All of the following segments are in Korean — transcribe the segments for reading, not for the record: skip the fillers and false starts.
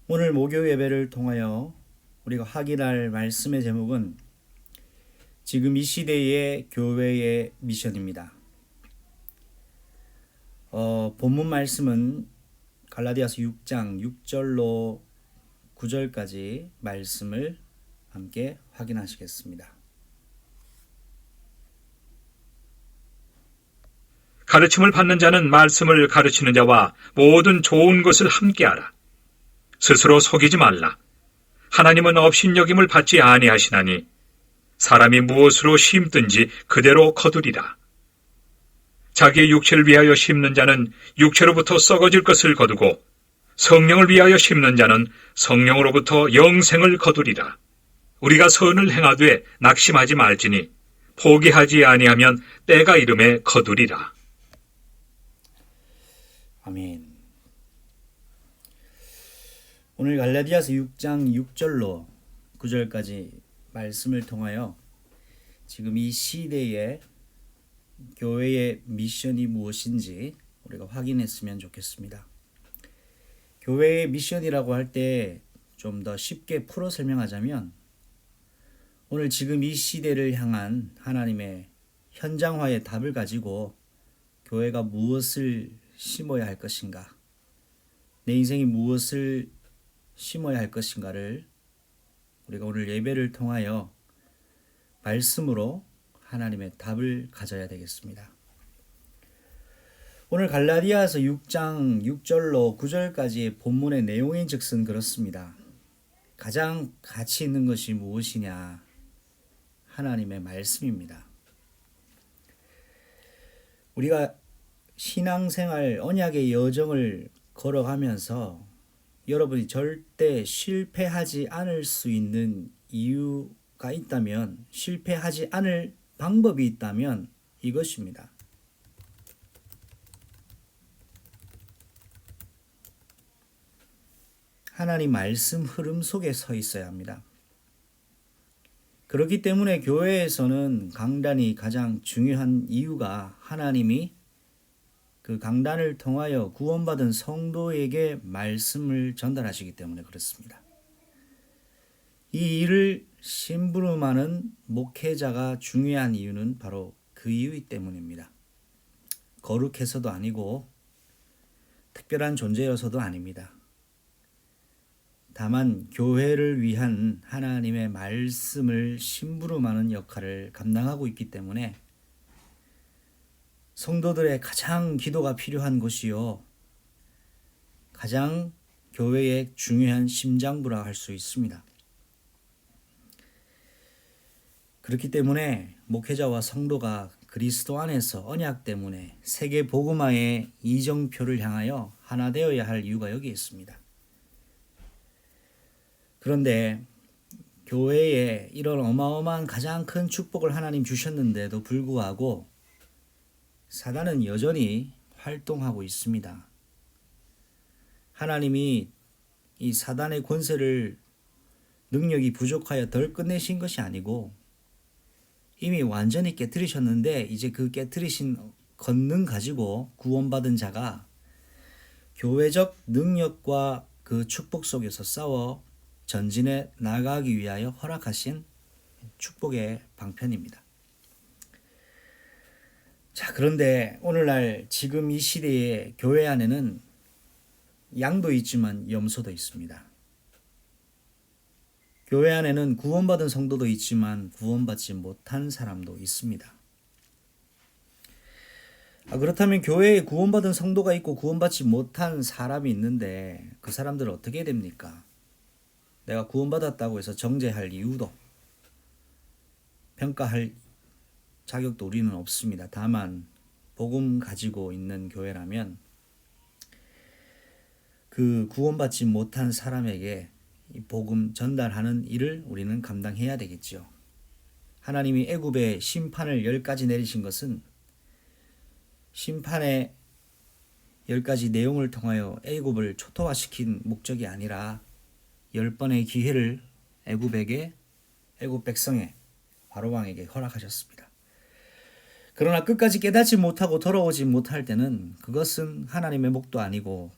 오늘 목요 예배를 통하여 우리가 확인할 말씀의 제목은 지금 이 시대의 교회의 미션입니다. 본문 말씀은 갈라디아서 6장 6절로 9절까지 말씀을 함께 확인하시겠습니다. 가르침을 받는 자는 말씀을 가르치는 자와 모든 좋은 것을 함께하라. 스스로 속이지 말라. 하나님은 업신여김을 받지 아니하시나니 사람이 무엇으로 심든지 그대로 거두리라. 자기의 육체를 위하여 심는 자는 육체로부터 썩어질 것을 거두고 성령을 위하여 심는 자는 성령으로부터 영생을 거두리라. 우리가 선을 행하되 낙심하지 말지니 포기하지 아니하면 때가 이름에 거두리라. 아멘. 오늘 갈라디아서 6장 6절로 9절까지 말씀을 통하여 지금 이 시대의 교회의 미션이 무엇인지 우리가 확인했으면 좋겠습니다. 교회의 미션이라고 할 때 좀 더 쉽게 풀어 설명하자면 오늘 지금 이 시대를 향한 하나님의 현장화의 답을 가지고 교회가 무엇을 심어야 할 것인가, 내 인생이 무엇을 심어야 할 것인가를 우리가 오늘 예배를 통하여 말씀으로 하나님의 답을 가져야 되겠습니다. 오늘 갈라디아서 6장 6절로 9절까지의 본문의 내용인 즉슨 그렇습니다. 가장 가치 있는 것이 무엇이냐? 하나님의 말씀입니다. 우리가 신앙생활 언약의 여정을 걸어가면서 여러분이 절대 실패하지 않을 수 있는 이유가 있다면, 실패하지 않을 방법이 있다면 이것입니다. 하나님 말씀 흐름 속에 서 있어야 합니다. 그렇기 때문에 교회에서는 강단이 가장 중요한 이유가 하나님이 그 강단을 통하여 구원받은 성도에게 말씀을 전달하시기 때문에 그렇습니다. 이 일을 심부름하는 목회자가 중요한 이유는 바로 그 이유이기 때문입니다. 거룩해서도 아니고 특별한 존재여서도 아닙니다. 다만 교회를 위한 하나님의 말씀을 심부름하는 역할을 감당하고 있기 때문에 성도들의 가장 기도가 필요한 곳이요, 가장 교회의 중요한 심장부라 할 수 있습니다. 그렇기 때문에 목회자와 성도가 그리스도 안에서 언약 때문에 세계 복음화의 이정표를 향하여 하나 되어야 할 이유가 여기 있습니다. 그런데 교회에 이런 어마어마한 가장 큰 축복을 하나님 주셨는데도 불구하고 사단은 여전히 활동하고 있습니다. 하나님이 이 사단의 권세를 능력이 부족하여 덜 끝내신 것이 아니고 이미 완전히 깨뜨리셨는데 이제 그 깨뜨리신 권능 가지고 구원받은 자가 교회적 능력과 그 축복 속에서 싸워 전진해 나가기 위하여 허락하신 축복의 방편입니다. 자, 그런데 오늘날 지금 이 시대의 교회 안에는 양도 있지만 염소도 있습니다. 교회 안에는 구원받은 성도도 있지만 구원받지 못한 사람도 있습니다. 그렇다면 교회에 구원받은 성도가 있고 구원받지 못한 사람이 있는데 그 사람들은 어떻게 됩니까? 내가 구원받았다고 해서 정죄할 이유도 평가할 자격도 우리는 없습니다. 다만 복음 가지고 있는 교회라면 그 구원받지 못한 사람에게 이 복음 전달하는 일을 우리는 감당해야 되겠죠. 하나님이 애굽의 심판을 10가지 내리신 것은 심판의 10가지 내용을 통하여 애굽을 초토화시킨 목적이 아니라 10번의 기회를 애굽 백성에 바로왕에게 허락하셨습니다. 그러나 끝까지 깨닫지 못하고 돌아오지 못할 때는 그것은 하나님의 목도 아니고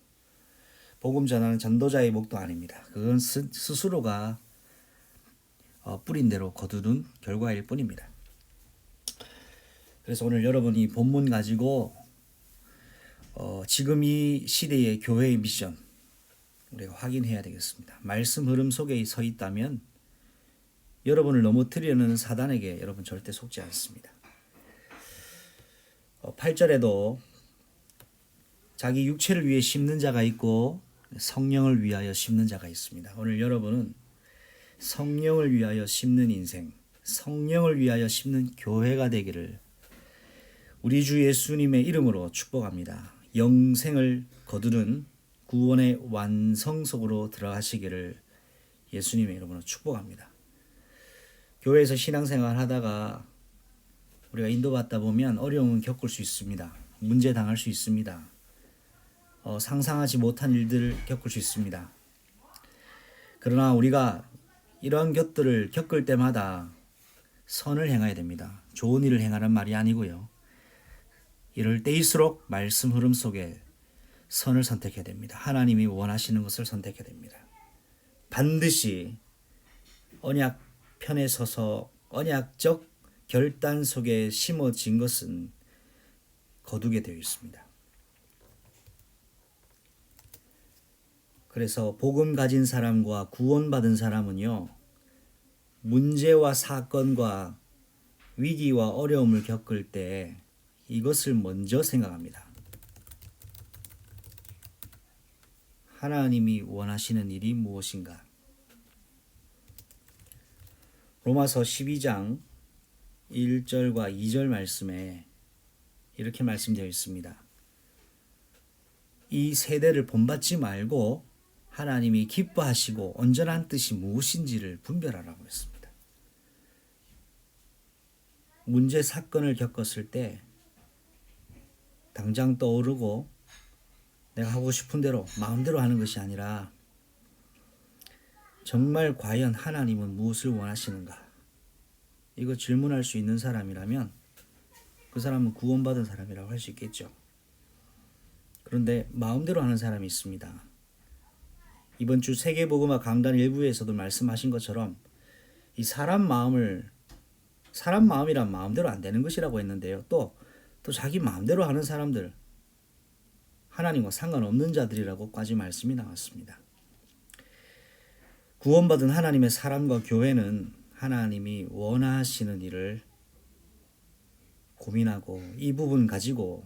복음 전하는 전도자의 목도 아닙니다. 그건 스스로가 뿌린 대로 거두는 결과일 뿐입니다. 그래서 오늘 여러분이 본문 가지고 지금 이 시대의 교회의 미션 우리가 확인해야 되겠습니다. 말씀 흐름 속에 서 있다면 여러분을 넘어뜨리려는 사단에게 여러분 절대 속지 않습니다. 8절에도 자기 육체를 위해 심는 자가 있고 성령을 위하여 심는 자가 있습니다. 오늘 여러분은 성령을 위하여 심는 인생, 성령을 위하여 심는 교회가 되기를 우리 주 예수님의 이름으로 축복합니다. 영생을 거두는 구원의 완성 속으로 들어가시기를 예수님의 이름으로 축복합니다. 교회에서 신앙생활 하다가 우리가 인도받다 보면 어려움을 겪을 수 있습니다. 문제 당할 수 있습니다. 상상하지 못한 일들을 겪을 수 있습니다. 그러나 우리가 이러한 것들을 겪을 때마다 선을 행해야 됩니다. 좋은 일을 행하란 말이 아니고요. 이럴 때일수록 말씀 흐름 속에 선을 선택해야 됩니다. 하나님이 원하시는 것을 선택해야 됩니다. 반드시 언약 편에 서서 언약적 결단 속에 심어진 것은 거두게 되어 있습니다. 그래서 복음 가진 사람과 구원받은 사람은요, 문제와 사건과 위기와 어려움을 겪을 때 이것을 먼저 생각합니다. 하나님이 원하시는 일이 무엇인가? 로마서 12장 1절과 2절 말씀에 이렇게 말씀되어 있습니다. 이 세대를 본받지 말고 하나님이 기뻐하시고 온전한 뜻이 무엇인지를 분별하라고 했습니다. 문제 사건을 겪었을 때 당장 떠오르고 내가 하고 싶은 대로 마음대로 하는 것이 아니라 정말 과연 하나님은 무엇을 원하시는가? 이거 질문할 수 있는 사람이라면 그 사람은 구원받은 사람이라고 할 수 있겠죠. 그런데 마음대로 하는 사람이 있습니다. 이번 주 세계복음화 강단 일부에서도 말씀하신 것처럼 이 사람 마음이란 마음대로 안 되는 것이라고 했는데요. 또 자기 마음대로 하는 사람들, 하나님과 상관없는 자들이라고까지 말씀이 나왔습니다. 구원받은 하나님의 사람과 교회는 하나님이 원하시는 일을 고민하고 이 부분 가지고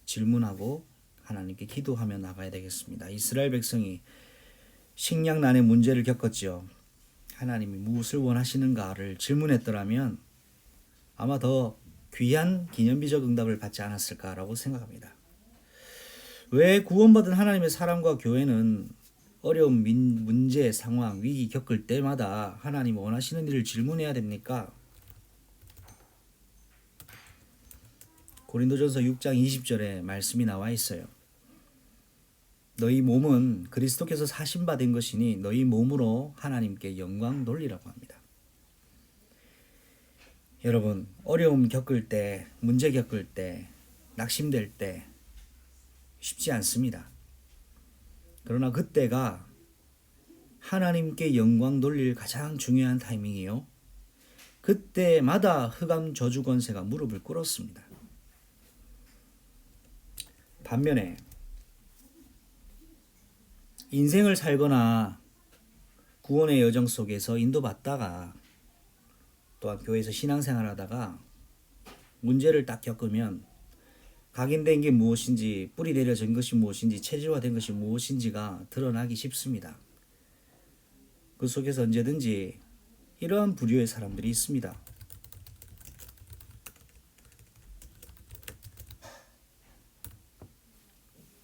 질문하고 하나님께 기도하며 나가야 되겠습니다. 이스라엘 백성이 식량난의 문제를 겪었지요. 하나님이 무엇을 원하시는가를 질문했더라면 아마 더 귀한 기념비적 응답을 받지 않았을까라고 생각합니다. 왜 구원받은 하나님의 사람과 교회는 어려운 문제, 상황, 위기 겪을 때마다 하나님 원하시는 일을 질문해야 됩니까? 고린도전서 6장 20절에 말씀이 나와 있어요. 너희 몸은 그리스도께서 사신받은 것이니 너희 몸으로 하나님께 영광 돌리라고 합니다. 여러분, 어려움 겪을 때, 문제 겪을 때, 낙심될 때 쉽지 않습니다. 그러나 그때가 하나님께 영광 돌릴 가장 중요한 타이밍이요. 그때마다 흑암 저주 권세가 무릎을 꿇었습니다. 반면에 인생을 살거나 구원의 여정 속에서 인도받다가 또한 교회에서 신앙생활하다가 문제를 딱 겪으면 각인된 게 무엇인지, 뿌리 내려진 것이 무엇인지, 체질화된 것이 무엇인지가 드러나기 쉽습니다. 그 속에서 언제든지 이러한 부류의 사람들이 있습니다.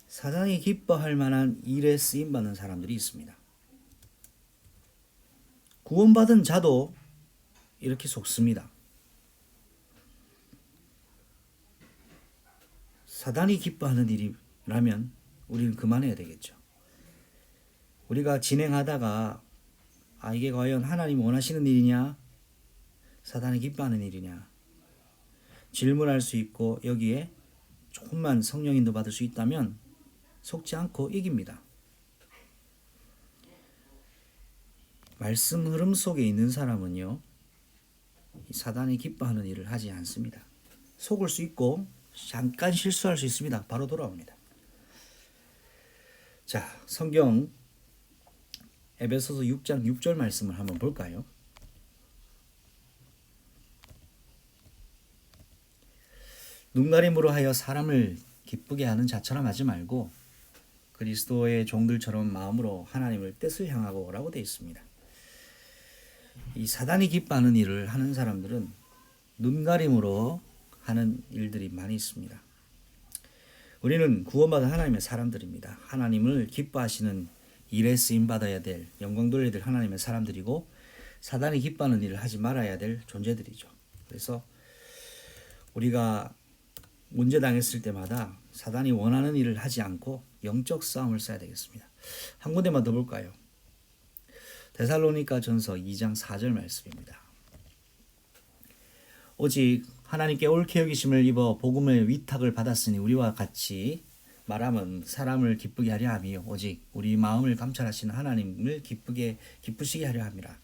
사단이 기뻐할 만한 일에 쓰임받는 사람들이 있습니다. 구원받은 자도 이렇게 속습니다. 사단이 기뻐하는 일이라면 우리는 그만해야 되겠죠. 우리가 진행하다가 이게 과연 하나님 원하시는 일이냐? 사단이 기뻐하는 일이냐? 질문할 수 있고 여기에 조금만 성령 인도 받을 수 있다면 속지 않고 이깁니다. 말씀 흐름 속에 있는 사람은요, 이 사단이 기뻐하는 일을 하지 않습니다. 속을 수 있고 잠깐 실수할 수 있습니다. 바로 돌아옵니다. 자, 성경 에베소서 6장 6절 말씀을 한번 볼까요? 눈가림으로 하여 사람을 기쁘게 하는 자처럼 하지 말고 그리스도의 종들처럼 마음으로 하나님을 뜻을 향하고 오라고 되어 있습니다. 이 사단이 기뻐하는 일을 하는 사람들은 눈가림으로 하는 일들이 많이 있습니다. 우리는 구원받은 하나님의 사람들입니다. 하나님을 기뻐하시는 일에 쓰임받아야 될, 영광 돌려야 될 하나님의 사람들이고 사단이 기뻐하는 일을 하지 말아야 될 존재들이죠. 그래서 우리가 문제 당했을 때마다 사단이 원하는 일을 하지 않고 영적 싸움을 써야 되겠습니다. 한 군데만 더 볼까요? 데살로니가 전서 2장 4절 말씀입니다. 오직 하나님께 옳게 여기심을 입어 복음의 위탁을 받았으니 우리와 같이 말하면 사람을 기쁘게 하려 함이요 오직 우리 마음을 감찰하시는 하나님을 기쁘시게 하려 함이라.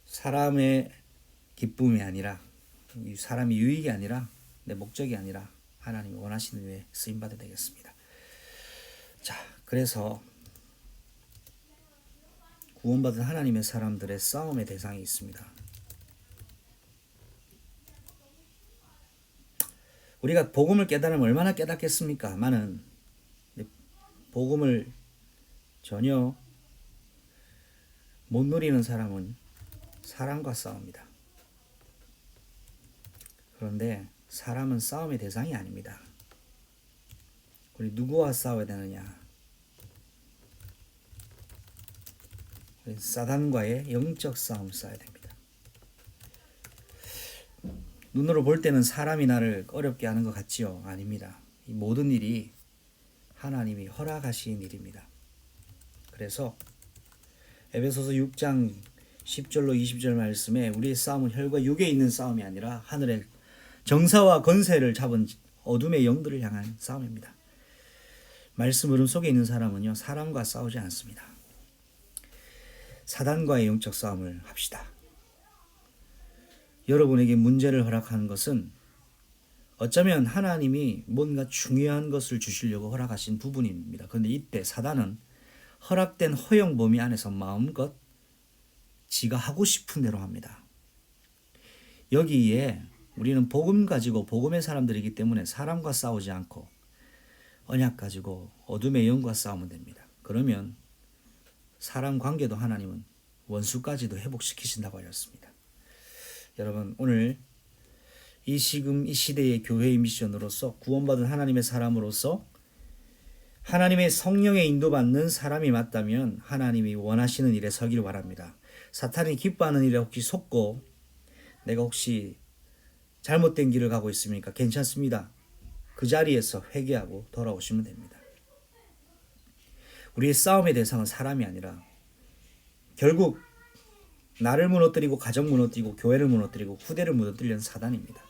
사람의 기쁨이 아니라, 사람이 유익이 아니라, 내 목적이 아니라 하나님이 원하시는 일에 쓰임받아야 되겠습니다. 자, 그래서 구원받은 하나님의 사람들의 싸움의 대상이 있습니다. 우리가 복음을 깨달으면 얼마나 깨닫겠습니까? 많은 복음을 전혀 못 누리는 사람은 사람과 싸웁니다. 그런데 사람은 싸움의 대상이 아닙니다. 우리 누구와 싸워야 되느냐? 우리 사단과의 영적 싸움 싸워야 됩니다. 눈으로 볼 때는 사람이 나를 어렵게 하는 것 같지요? 아닙니다. 이 모든 일이 하나님이 허락하신 일입니다. 그래서 에베소서 6장 10절로 20절 말씀에 우리의 싸움은 혈과 육에 있는 싸움이 아니라 하늘의 정사와 권세를 잡은 어둠의 영들을 향한 싸움입니다. 말씀 흐름 속에 있는 사람은요, 사람과 싸우지 않습니다. 사단과의 영적 싸움을 합시다. 여러분에게 문제를 허락하는 것은 어쩌면 하나님이 뭔가 중요한 것을 주시려고 허락하신 부분입니다. 그런데 이때 사단은 허락된 허용 범위 안에서 마음껏 지가 하고 싶은 대로 합니다. 여기에 우리는 복음 가지고 복음의 사람들이기 때문에 사람과 싸우지 않고 언약 가지고 어둠의 영과 싸우면 됩니다. 그러면 사람 관계도 하나님은 원수까지도 회복시키신다고 하셨습니다. 여러분, 오늘 이 시대의 교회의 미션으로서 구원받은 하나님의 사람으로서 하나님의 성령에 인도받는 사람이 맞다면 하나님이 원하시는 일에 서기를 바랍니다. 사탄이 기뻐하는 일에 혹시 속고 내가 혹시 잘못된 길을 가고 있습니까? 괜찮습니다. 그 자리에서 회개하고 돌아오시면 됩니다. 우리의 싸움의 대상은 사람이 아니라 결국 나를 무너뜨리고 가정 무너뜨리고 교회를 무너뜨리고 후대를 무너뜨리는 사단입니다.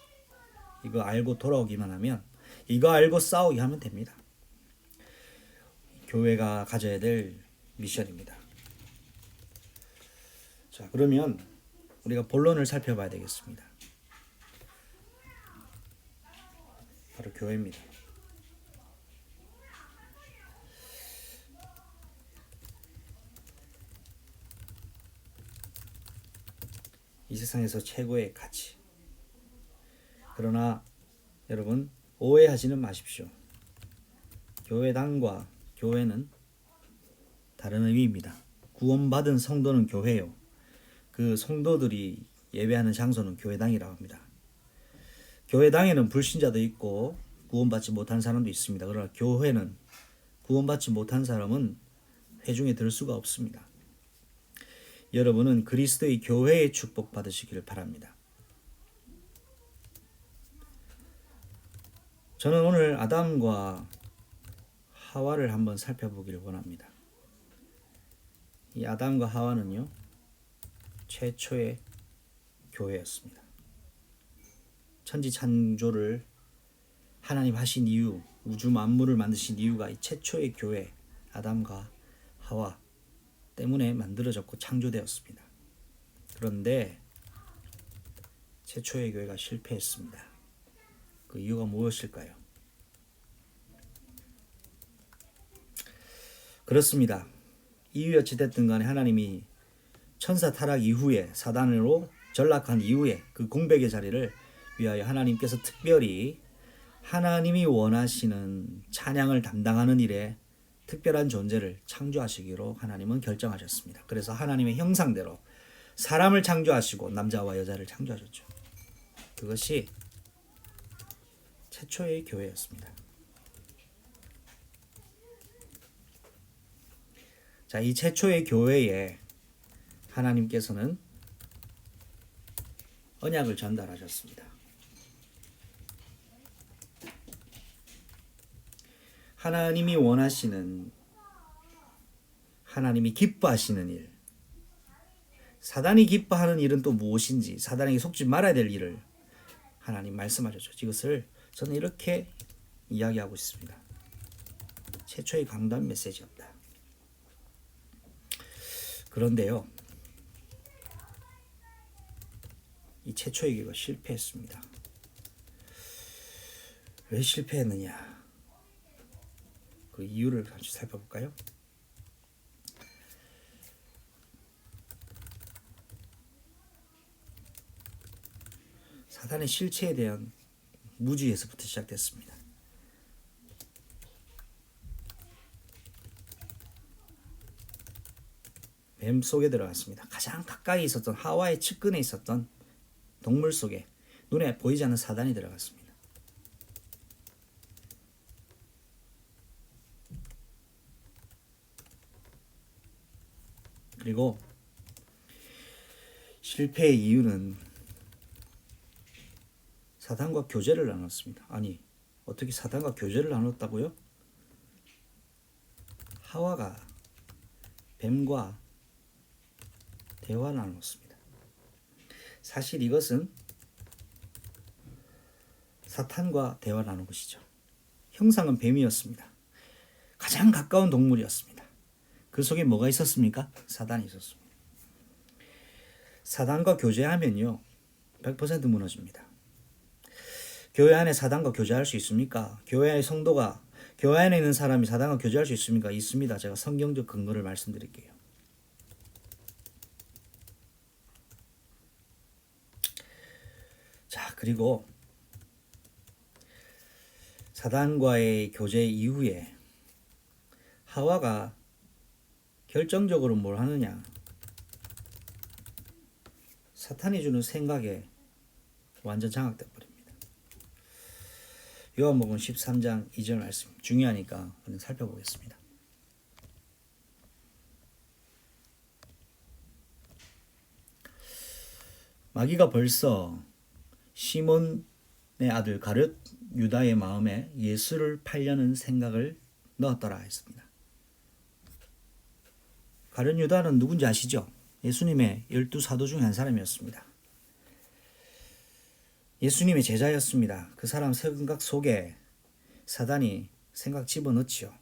이거 알고 돌아오기만 하면, 이거 알고 싸우게 하면 됩니다. 교회가 가져야 될 미션입니다. 자, 그러면 우리가 본론을 살펴봐야 되겠습니다. 바로 교회입니다. 이 세상에서 최고의 가치. 그러나 여러분, 오해하지는 마십시오. 교회당과 교회는 다른 의미입니다. 구원받은 성도는 교회요. 그 성도들이 예배하는 장소는 교회당이라고 합니다. 교회당에는 불신자도 있고 구원받지 못한 사람도 있습니다. 그러나 교회는 구원받지 못한 사람은 회중에 들 수가 없습니다. 여러분은 그리스도의 교회의 축복 받으시기를 바랍니다. 저는 오늘 아담과 하와를 한번 살펴보기를 원합니다. 이 아담과 하와는요, 최초의 교회였습니다. 천지 창조를 하나님 하신 이유, 우주 만물을 만드신 이유가 이 최초의 교회, 아담과 하와 때문에 만들어졌고 창조되었습니다. 그런데 최초의 교회가 실패했습니다. 그 이유가 무엇일까요? 그렇습니다. 이유 어찌됐든 간에 하나님이 천사 타락 이후에 사단으로 전락한 이후에 그 공백의 자리를 위하여 하나님께서 특별히 하나님이 원하시는 찬양을 담당하는 일에 특별한 존재를 창조하시기로 하나님은 결정하셨습니다. 그래서 하나님의 형상대로 사람을 창조하시고 남자와 여자를 창조하셨죠. 그것이 최초의 교회였습니다. 자, 이 최초의 교회에 하나님께서는 언약을 전달하셨습니다. 하나님이 원하시는, 하나님이 기뻐하시는 일, 사단이 기뻐하는 일은 또 무엇인지, 사단에게 속지 말아야 될 일을 하나님 말씀하셨죠. 이것을 저는 이렇게 이야기하고 있습니다. 최초의 강단 메시지였다. 그런데요, 이 최초의 교회가 실패했습니다. 왜 실패했느냐? 그 이유를 같이 살펴볼까요? 사단의 실체에 대한 무지에서부터 시작됐습니다. 뱀 속에 들어갔습니다. 가장 가까이 있었던 하와의 측근에 있었던 동물 속에 눈에 보이지 않는 사단이 들어갔습니다. 그리고 실패의 이유는 사단과 교제를 나눴습니다. 아니, 어떻게 사단과 교제를 나눴다고요? 하와가 뱀과 대화를 나눴습니다. 사실 이것은 사탄과 대화를 나눈 것이죠. 형상은 뱀이었습니다. 가장 가까운 동물이었습니다. 그 속에 뭐가 있었습니까? 사단이 있었습니다. 사단과 교제하면요, 100% 무너집니다. 교회 안에 사단과 교제할 수 있습니까? 교회 안의 성도가, 교회 안에 있는 사람이 사단과 교제할 수 있습니까? 있습니다. 제가 성경적 근거를 말씀드릴게요. 자, 그리고 사단과의 교제 이후에 하와가 결정적으로 뭘 하느냐? 사탄이 주는 생각에 완전 장악돼 버립니다. 요한복음 13장 2절 말씀 중요하니까 한번 살펴보겠습니다. 마귀가 벌써 시몬의 아들 가룟 유다의 마음에 예수를 팔려는 생각을 넣었더라 했습니다. 가룟 유다는 누군지 아시죠? 예수님의 12사도 중 한 사람이었습니다. 예수님의 제자였습니다. 그 사람 생각 속에 사단이 생각 집어넣지요.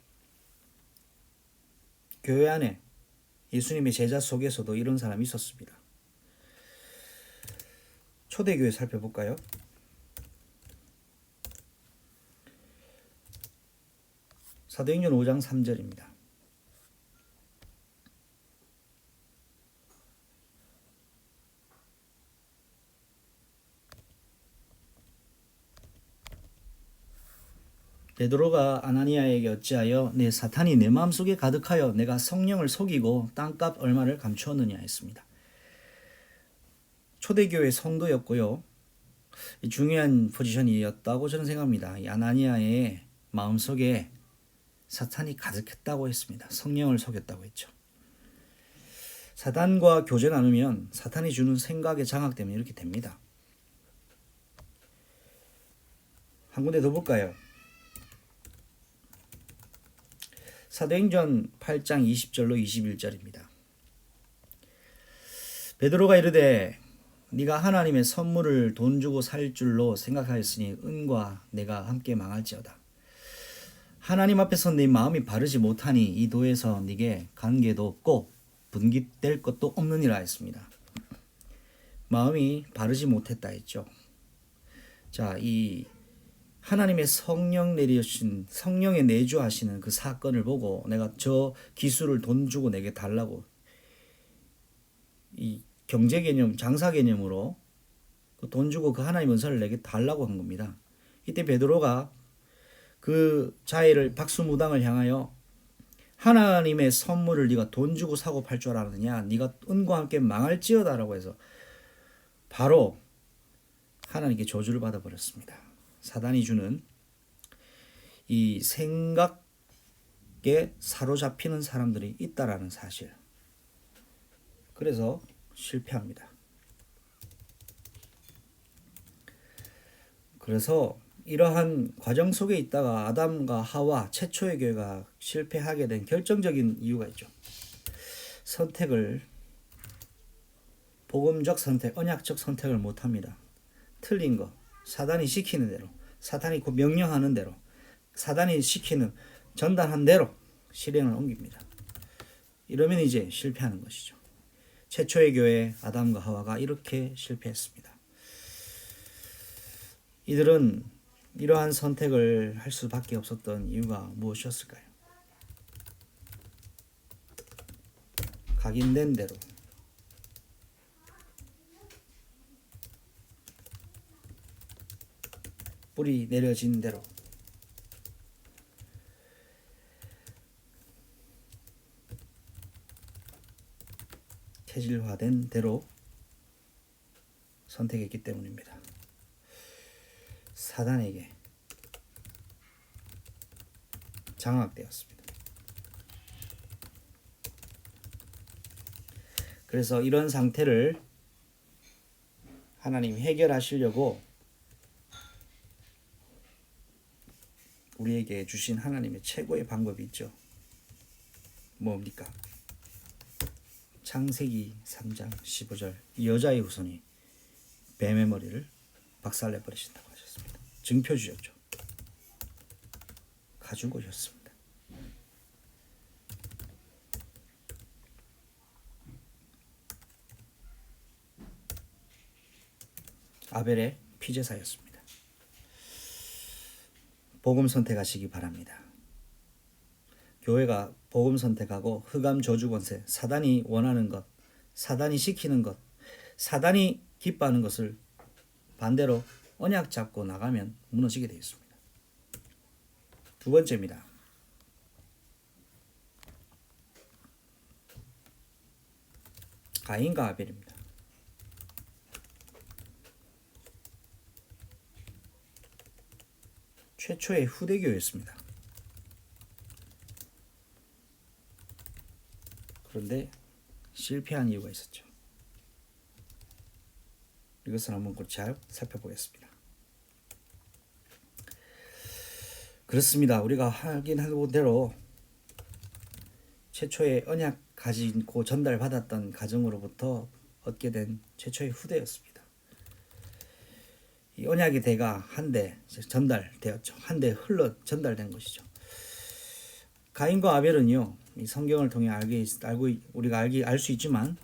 교회 안에 예수님의 제자 속에서도 이런 사람이 있었습니다. 초대교회 살펴볼까요? 사도행전 5장 3절입니다. 베드로가 아나니아에게 어찌하여 내 사탄이 내 마음속에 가득하여 내가 성령을 속이고 땅값 얼마를 감추었느냐 했습니다. 초대교회 성도였고요. 중요한 포지션이었다고 저는 생각합니다. 이 아나니아의 마음속에 사탄이 가득했다고 했습니다. 성령을 속였다고 했죠. 사탄과 교제 나누면 사탄이 주는 생각에 장악되면 이렇게 됩니다. 한 군데 더 볼까요? 사도행전 8장 20절로 21절입니다. 베드로가 이르되 네가 하나님의 선물을 돈 주고 살 줄로 생각하였으니 은과 내가 함께 망할지어다. 하나님 앞에서 네 마음이 바르지 못하니 이 도에서 네게 관계도 없고 분깃될 것도 없느니라 했습니다. 마음이 바르지 못했다 했죠. 자, 이 하나님의 성령 내리신 성령의 내주하시는 그 사건을 보고 내가 저 기술을 돈 주고 내게 달라고 이 경제 개념, 장사 개념으로 돈 주고 그 하나님 은사를 내게 달라고 한 겁니다. 이때 베드로가 그 자애를 박수무당을 향하여 하나님의 선물을 네가 돈 주고 사고 팔 줄 아느냐? 네가 은과 함께 망할지어다라고 해서 바로 하나님께 저주를 받아버렸습니다. 사단이 주는 이 생각에 사로잡히는 사람들이 있다라는 사실. 그래서 실패합니다. 그래서 이러한 과정 속에 있다가 아담과 하와 최초의 교회가 실패하게 된 결정적인 이유가 있죠. 선택을 복음적 선택, 언약적 선택을 못합니다. 틀린 거, 사단이 시키는 대로, 사단이 명령하는 대로, 사단이 시키는 전달한 대로 실행을 옮깁니다. 이러면 이제 실패하는 것이죠. 최초의 교회 아담과 하와가 이렇게 실패했습니다. 이들은 이러한 선택을 할 수밖에 없었던 이유가 무엇이었을까요? 각인된 대로 뿌리 내려진 대로 체질화된 대로 선택했기 때문입니다. 사단에게 장악되었습니다. 그래서 이런 상태를 하나님이 해결하시려고 우리에게 주신 하나님의 최고의 방법이 있죠. 뭡니까? 창세기 3장 15절 여자의 후손이 뱀의 머리를 박살내 버리신다고 하셨습니다. 증표 주셨죠. 가지고 오셨습니다. 아벨의 피제사였습니다. 복음 선택하시기 바랍니다. 교회가 복음 선택하고 흑암 저주 권세, 사단이 원하는 것, 사단이 시키는 것, 사단이 기뻐하는 것을 반대로 언약 잡고 나가면 무너지게 되어 있습니다. 두 번째입니다. 가인과 아벨입니다. 최초의 후대교였습니다. 그런데 실패한 이유가 있었죠. 이것을 한번 잘 살펴보겠습니다. 그렇습니다. 우리가 확인한 대로 최초의 언약 가지고 전달받았던 가정으로부터 얻게 된 최초의 후대였습니다. 이 언약의 대가 한 대 전달되었죠. 한 대 흘러 전달된 것이죠. 가인과 아벨은요, 이 성경을 통해 우리가 알 수 있지만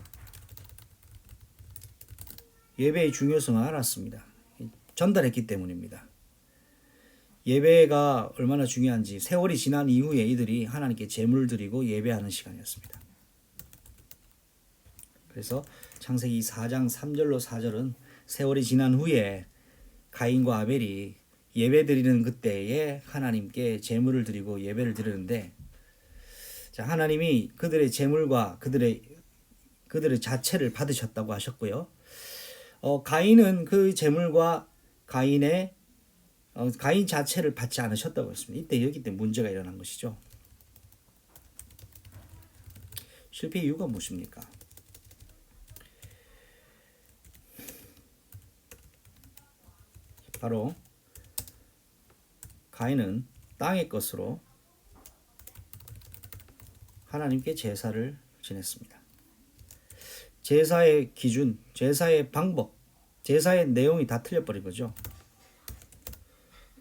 예배의 중요성을 알았습니다. 전달했기 때문입니다. 예배가 얼마나 중요한지 세월이 지난 이후에 이들이 하나님께 제물을 드리고 예배하는 시간이었습니다. 그래서 창세기 4장 3절로 4절은 세월이 지난 후에 가인과 아벨이 예배 드리는 그때에 하나님께 제물을 드리고 예배를 드리는데, 자, 하나님이 그들의 제물과 그들의 자체를 받으셨다고 하셨고요. 가인은 그 제물과 가인 자체를 받지 않으셨다고 했습니다. 이때 여기 때 문제가 일어난 것이죠. 실패 이유가 무엇입니까? 바로 가인은 땅의 것으로 하나님께 제사를 지냈습니다. 제사의 기준, 제사의 방법, 제사의 내용이 다 틀려버린 거죠.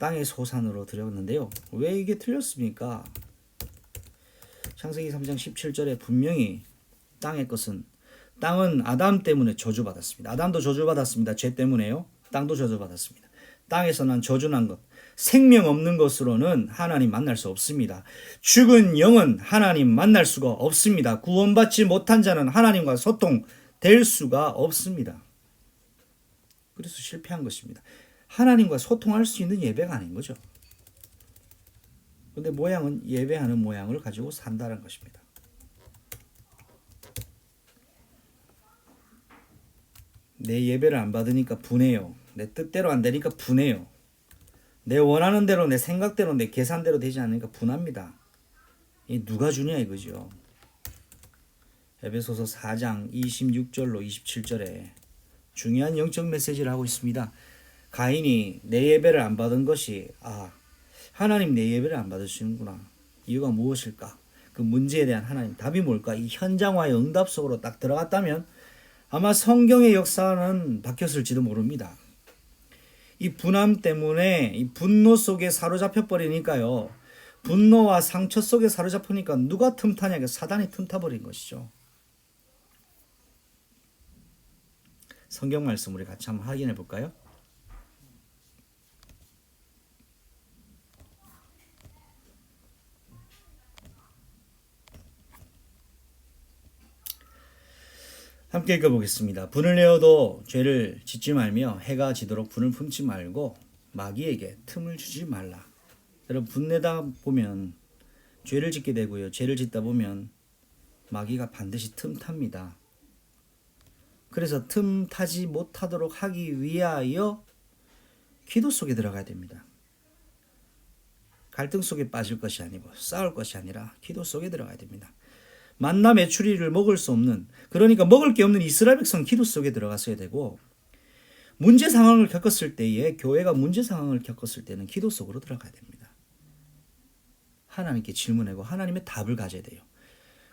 땅의 소산으로 드렸는데요. 왜 이게 틀렸습니까? 창세기 3장 17절에 분명히 땅은 아담 때문에 저주받았습니다. 아담도 저주받았습니다. 죄 때문에요. 땅도 저주받았습니다. 땅에서 난 저주난 것, 생명 없는 것으로는 하나님 만날 수 없습니다. 죽은 영은 하나님 만날 수가 없습니다. 구원받지 못한 자는 하나님과 소통될 수가 없습니다. 그래서 실패한 것입니다. 하나님과 소통할 수 있는 예배가 아닌 거죠. 근데 모양은 예배하는 모양을 가지고 산다는 것입니다. 내 예배를 안 받으니까 분해요. 내 뜻대로 안 되니까 분해요. 내 원하는 대로, 내 생각대로, 내 계산대로 되지 않으니까 분합니다. 이 누가 주냐 이거죠. 에베소서 4장 26절로 27절에 중요한 영적 메시지를 하고 있습니다. 가인이 내 예배를 안 받은 것이 하나님 내 예배를 안 받으시는구나. 이유가 무엇일까? 그 문제에 대한 하나님 답이 뭘까? 이 현장화의 응답 속으로 딱 들어갔다면 아마 성경의 역사는 바뀌었을지도 모릅니다. 이 분함 때문에 이 분노 속에 사로잡혀 버리니까요. 분노와 상처 속에 사로잡히니까 누가 틈타냐? 사단이 틈타버린 것이죠. 성경 말씀 우리 같이 한번 확인해 볼까요? 함께 읽어보겠습니다. 분을 내어도 죄를 짓지 말며 해가 지도록 분을 품지 말고 마귀에게 틈을 주지 말라. 여러분 분내다 보면 죄를 짓게 되고요. 죄를 짓다 보면 마귀가 반드시 틈탑니다. 그래서 틈타지 못하도록 하기 위하여 기도 속에 들어가야 됩니다. 갈등 속에 빠질 것이 아니고 싸울 것이 아니라 기도 속에 들어가야 됩니다. 만나 메추리를 먹을 수 없는, 그러니까 먹을 게 없는 이스라엘 백성 기도 속에 들어갔어야 되고, 문제 상황을 겪었을 때에, 교회가 문제 상황을 겪었을 때는 기도 속으로 들어가야 됩니다. 하나님께 질문하고 하나님의 답을 가져야 돼요.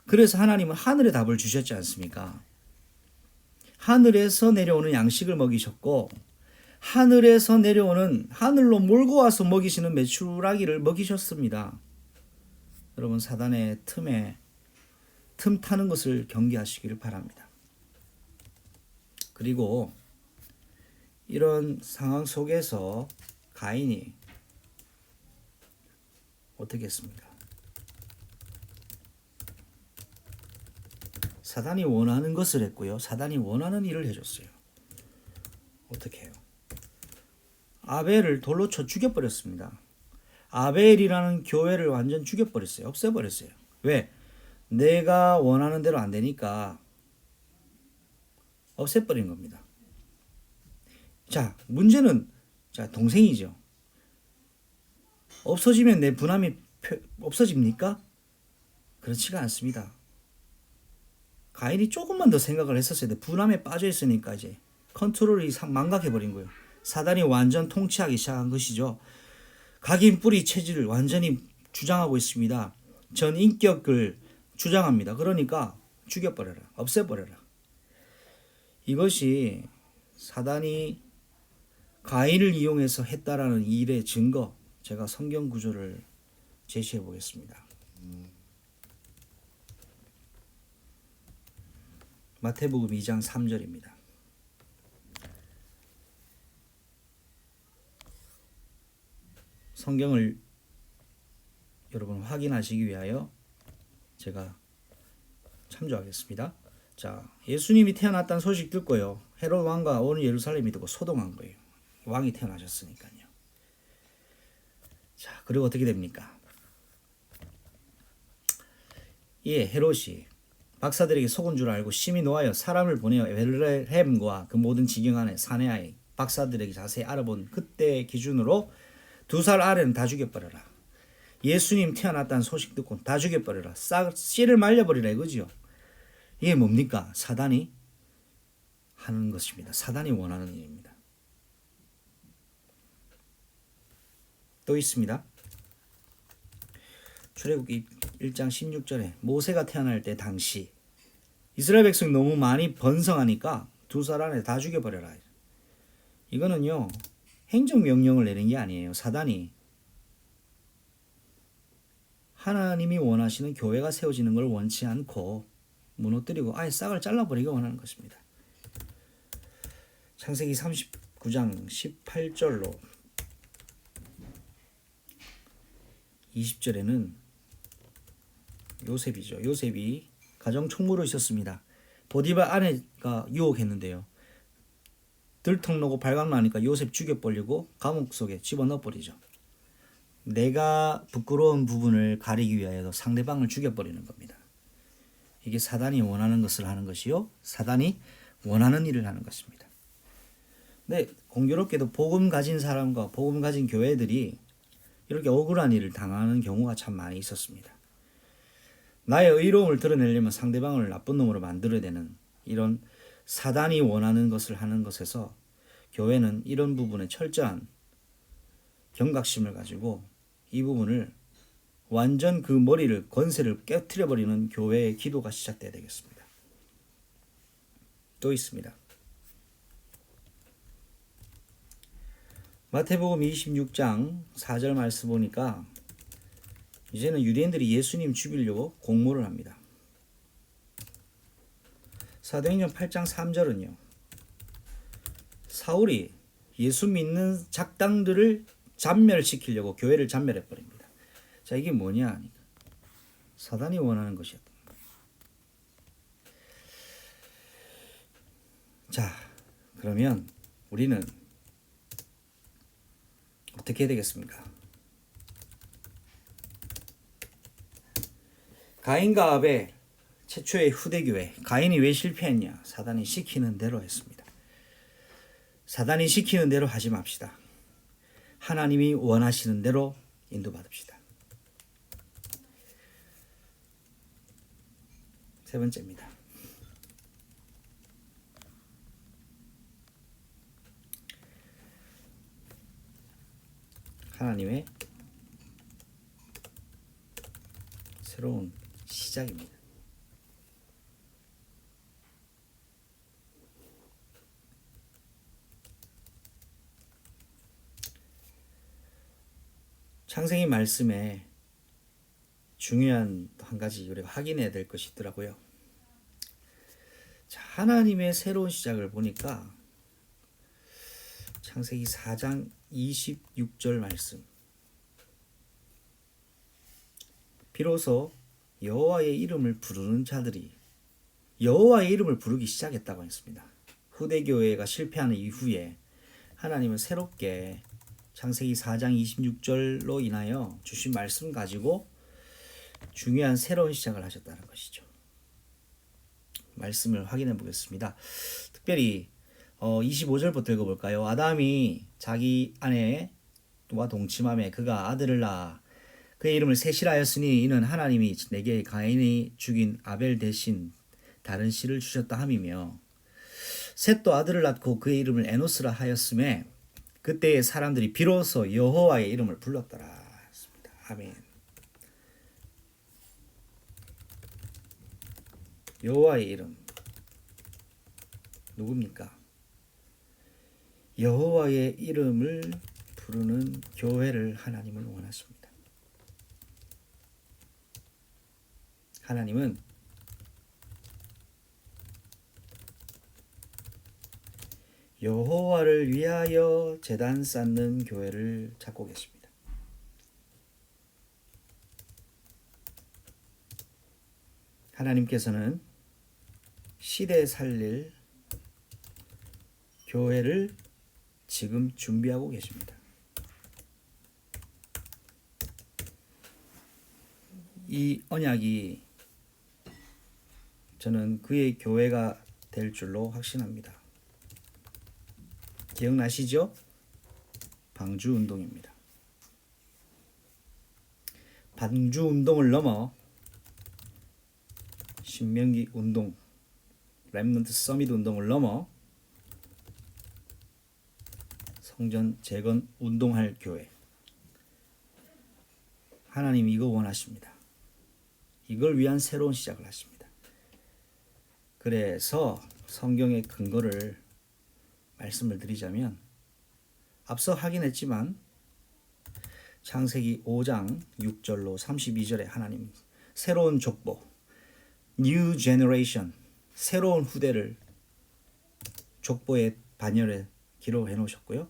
그래서 하나님은 하늘의 답을 주셨지 않습니까? 하늘에서 내려오는 양식을 먹이셨고, 하늘에서 내려오는, 하늘로 몰고 와서 먹이시는 메추라기를 먹이셨습니다. 여러분 사단의 틈 타는 것을 경계하시기를 바랍니다. 그리고 이런 상황 속에서 가인이 어떻게 했습니까? 사단이 원하는 것을 했고요. 사단이 원하는 일을 해줬어요. 어떻게 해요? 아벨을 돌로 쳐 죽여버렸습니다. 아벨이라는 교회를 완전 죽여버렸어요. 없애버렸어요. 왜? 내가 원하는 대로 안 되니까 없애버린 겁니다. 자, 문제는 동생이죠. 없어지면 내 분함이 없어집니까? 그렇지가 않습니다. 가인이 조금만 더 생각을 했었어야 돼. 분함에 빠져 있으니까 이제 컨트롤이 망각해버린 거예요. 사단이 완전 통치하기 시작한 것이죠. 각인 뿌리 체질을 완전히 주장하고 있습니다. 전 인격을 주장합니다. 그러니까 죽여버려라. 없애버려라. 이것이 사단이 가인을 이용해서 했다라는 일의 증거, 제가 성경 구조를 제시해 보겠습니다. 마태복음 2장 3절입니다. 성경을 여러분 확인하시기 위하여 제가 참조하겠습니다. 자, 예수님이 태어났다는 소식 듣고요. 헤롯 왕과 온 예루살렘이 듣고 소동한 거예요. 왕이 태어나셨으니까요. 자, 그리고 어떻게 됩니까? 헤롯이 박사들에게 속은 줄 알고 심히 노하여 사람을 보내어 베들레헴과 그 모든 지경 안에 사내하에 박사들에게 자세히 알아본 그때 기준으로 2살 아래는 다 죽여버려라. 예수님 태어났다는 소식 듣고 다 죽여버려라. 씨를 말려버리라 이거지요. 이게 뭡니까? 사단이 하는 것입니다. 사단이 원하는 일입니다. 또 있습니다. 출애굽기 1장 16절에 모세가 태어날 때 당시 이스라엘 백성이 너무 많이 번성하니까 2살 안에 다 죽여버려라. 이거는요, 행정명령을 내린 게 아니에요. 사단이 하나님이 원하시는 교회가 세워지는 걸 원치 않고 무너뜨리고 아예 싹을 잘라버리기 원하는 것입니다. 창세기 39장 18절로 20절에는 요셉이죠. 요셉이 가정 총무로 있었습니다. 보디발 아내가 유혹했는데요. 들통나고 발각나니까 요셉 죽여버리고 감옥 속에 집어넣어버리죠. 내가 부끄러운 부분을 가리기 위하여 상대방을 죽여버리는 겁니다. 이게 사단이 원하는 것을 하는 것이요, 사단이 원하는 일을 하는 것입니다. 근데 공교롭게도 복음 가진 사람과 복음 가진 교회들이 이렇게 억울한 일을 당하는 경우가 참 많이 있었습니다. 나의 의로움을 드러내려면 상대방을 나쁜 놈으로 만들어야 되는 이런 사단이 원하는 것을 하는 것에서 교회는 이런 부분에 철저한 경각심을 가지고 이 부분을 완전 그 머리를 권세를 깨트려버리는 교회의 기도가 시작돼야 되겠습니다. 또 있습니다. 마태복음 26장 4절 말씀 보니까 이제는 유대인들이 예수님 죽이려고 공모를 합니다. 사도행전 8장 3절은요. 사울이 예수 믿는 작당들을 잔멸시키려고 교회를 잔멸해 버립니다. 자, 이게 뭐냐? 사단이 원하는 것이었던 거예요. 자, 그러면 우리는 어떻게 해야 되겠습니까? 가인과 아벨 최초의 후대교회, 가인이 왜 실패했냐? 사단이 시키는 대로 했습니다. 사단이 시키는 대로 하지 맙시다. 하나님이 원하시는 대로 인도받읍시다. 세 번째입니다. 하나님의 새로운 시작입니다. 창세기 말씀에 중요한 한 가지 우리가 확인해야 될 것이 있더라고요. 자, 하나님의 새로운 시작을 보니까 창세기 4장 26절 말씀. 비로소 여호와의 이름을 부르는 자들이 여호와의 이름을 부르기 시작했다고 했습니다. 후대교회가 실패하는 이후에 하나님은 새롭게 창세기 4장 26절로 인하여 주신 말씀 가지고 중요한 새로운 시작을 하셨다는 것이죠. 말씀을 확인해 보겠습니다. 특별히 25절부터 읽어볼까요? 아담이 자기 아내와 동침하며 그가 아들을 낳아 그의 이름을 셋이라하였으니 이는 하나님이 내게 가인이 죽인 아벨 대신 다른 씨를 주셨다 함이며 셋도 아들을 낳고 그의 이름을 에노스라 하였음에 그때의 사람들이 비로소 여호와의 이름을 불렀더라. 아멘. 여호와의 이름 누굽니까? 여호와의 이름을 부르는 교회를 하나님은 원하십니다. 하나님은 여호와를 위하여 제단 쌓는 교회를 찾고 계십니다. 하나님께서는 시대에 살릴 교회를 지금 준비하고 계십니다. 이 언약이 저는 그의 교회가 될 줄로 확신합니다. 기억나시죠? 방주운동입니다. 방주운동을 넘어 신명기 운동, 렘넌트 서밋 운동을 넘어 성전 재건 운동할 교회. 하나님이 이거 원하십니다. 이걸 위한 새로운 시작을 하십니다. 그래서 성경의 근거를 말씀을 드리자면 앞서 하긴 했지만 창세기 5장 6절로 32절에 하나님 새로운 족보, New Generation, 새로운 후대를 족보의 반열에 기록해 놓으셨고요.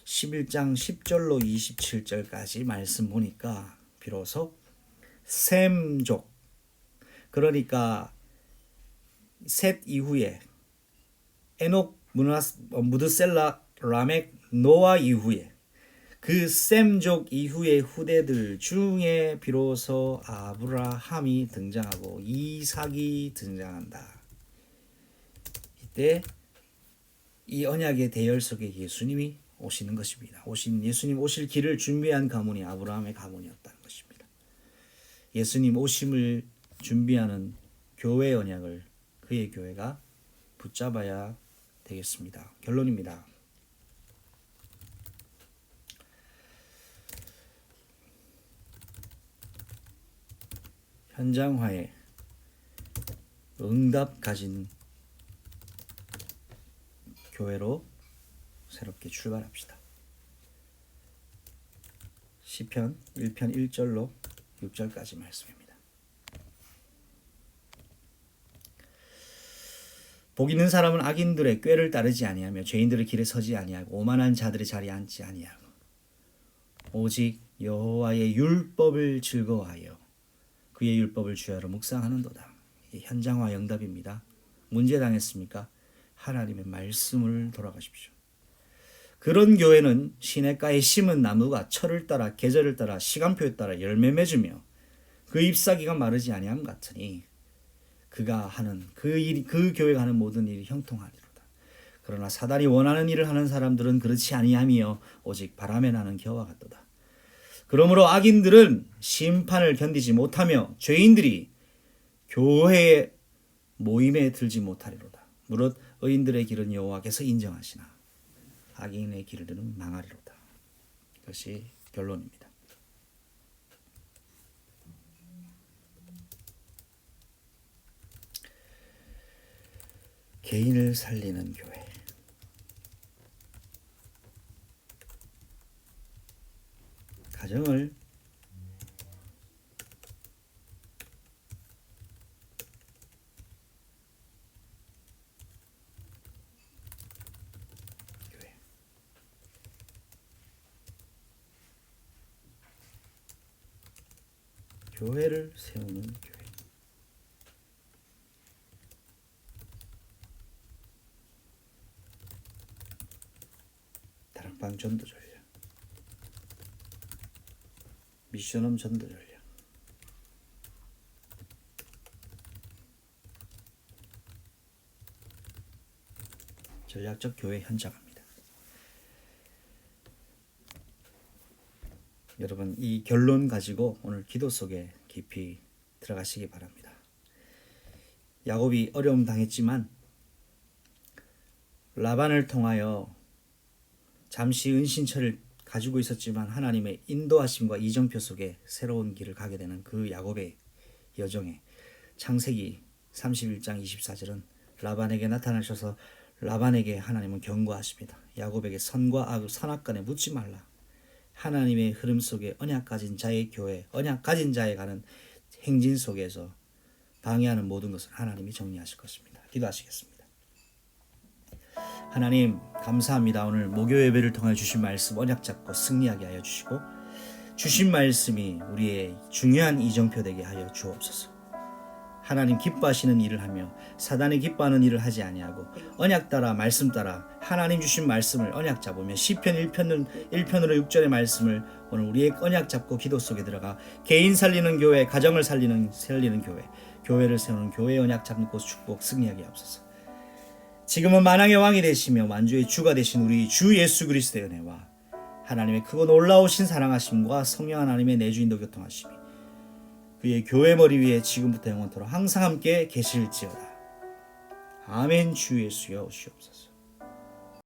11장 10절로 27절까지 말씀 보니까 비로소 셈족, 그러니까 셋 이후에 에녹, 무드셀라, 라멕, 노아 이후에 그 셈족 이후의 후대들 중에 비로소 아브라함이 등장하고 이삭이 등장한다. 이때 이 언약의 대열 속에 예수님이 오시는 것입니다. 예수님 오실 길을 준비한 가문이 아브라함의 가문이었다는 것입니다. 예수님 오심을 준비하는 교회 언약을 그의 교회가 붙잡아야 되겠습니다. 결론입니다. 현장화에 응답 가진 교회로 새롭게 출발합시다. 시편 1편 1절로 6절까지 말씀입니다. 복 있는 사람은 악인들의 꾀를 따르지 아니하며 죄인들의 길에 서지 아니하고 오만한 자들의 자리에 앉지 아니하고 오직 여호와의 율법을 즐거워하여 그의 율법을 주야로 묵상하는도다. 이게 현장화 응답입니다. 문제 당했습니까? 하나님의 말씀을 돌아가십시오. 그런 교회는 시냇가에 심은 나무가 철을 따라 계절을 따라 시간표에 따라 열매 맺으며 그 잎사귀가 마르지 아니함 같으니 그가 하는 그 교회가 하는 모든 일이 형통하리로다. 그러나 사단이 원하는 일을 하는 사람들은 그렇지 아니하며 오직 바람에 나는 겨와 같도다. 그러므로 악인들은 심판을 견디지 못하며 죄인들이 교회의 모임에 들지 못하리로다. 무릇 의인들의 길은 여호와께서 인정하시나 악인의 길들은 망하리로다. 이것이 결론입니다. 개인을 살리는 교회. 가정을 교회를 세우는 교회. 다락방 전도 전략, 미션홈 전도 전략, 전략적 교회 현장입니다. 여러분, 이 결론 가지고 오늘 기도 속에 깊이 들어가시기 바랍니다. 야곱이 어려움 당했지만 라반을 통하여 잠시 은신처를 가지고 있었지만 하나님의 인도하심과 이정표 속에 새로운 길을 가게 되는 그 야곱의 여정에 창세기 31장 24절은 라반에게 나타나셔서 라반에게 하나님은 경고하십니다. 야곱에게 선과 악, 선악간에 묻지 말라. 하나님의 흐름 속에 언약 가진 자의 교회, 언약 가진 자에 가는 행진 속에서 방해하는 모든 것을 하나님이 정리하실 것입니다. 기도하시겠습니다. 하나님 감사합니다. 오늘 목요 예배를 통해 주신 말씀 언약 잡고 승리하게 하여 주시고 주신 말씀이 우리의 중요한 이정표 되게 하여 주옵소서. 하나님 기뻐하시는 일을 하며 사단이 기뻐하는 일을 하지 아니하고 언약 따라 말씀 따라 하나님 주신 말씀을 언약 잡으며 시편 1편으로 6절의 말씀을 오늘 우리의 언약 잡고 기도 속에 들어가 개인 살리는 교회, 가정을 살리는 교회, 교회를 세우는 교회 언약 잡고 축복 승리하게 하옵소서. 지금은 만왕의 왕이 되시며 만주의 주가 되신 우리 주 예수 그리스도의 은혜와 하나님의 크고 놀라우신 사랑하심과 성령 하나님의 내주인도 교통하심이 그의 교회 머리 위에 지금부터 영원토록 항상 함께 계실지어다. 아멘. 주 예수여 오시옵소서.